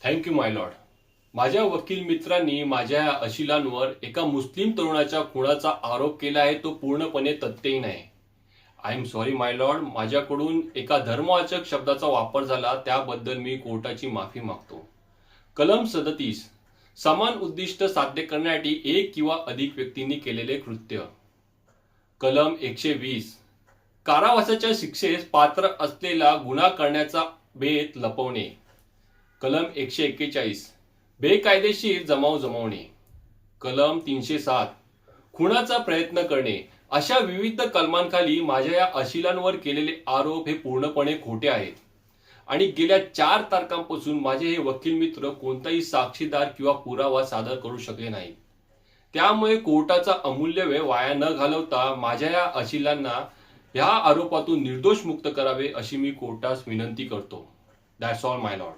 Thank you माय Lord. माझ्या वकील मित्रांनी माझ्या अशिलांवर एका मुस्लिम तरुणाच्या खुनाचा आरोप केला आहे. तो पूर्णपणे तथ्यहीन आहे. I am sorry my Lord. माझ्याकडून एका धर्मवाचक शब्दाचा वापर झाला, त्याबद्दल मी कोर्टाची माफी मागतो. कलम 37, समान उद्दिष्ट साध्य करण्यासाठी एक किंवा अधिक व्यक्तींनी केलेले कृत्य. कलम 120, कारावासाच्या शिक्षेस पात्र असलेला गुन्हा करण्याचा बेत लपवणे. कलम 141, बेकायदेशीर जमाव जमवणे. कलम 307, खुनाचा प्रयत्न करणे. अशा विविध कलमांखाली माझ्या या अशिलांवर केलेले आरोप हे पूर्णपणे खोटे आहेत आणि गेल्या 4 तारखांपासून माझे हे वकील मित्र कोणताही साक्षीदार किंवा पुरावा सादर करू शकले नाहीत. त्यामुळे कोर्टाचा अमूल्य वेळ वाया न घालवता माझ्या या अशिलांना या आरोपातून निर्दोष मुक्त करावे अशी मी कोर्टास विनंती करतो. That's all my Lord.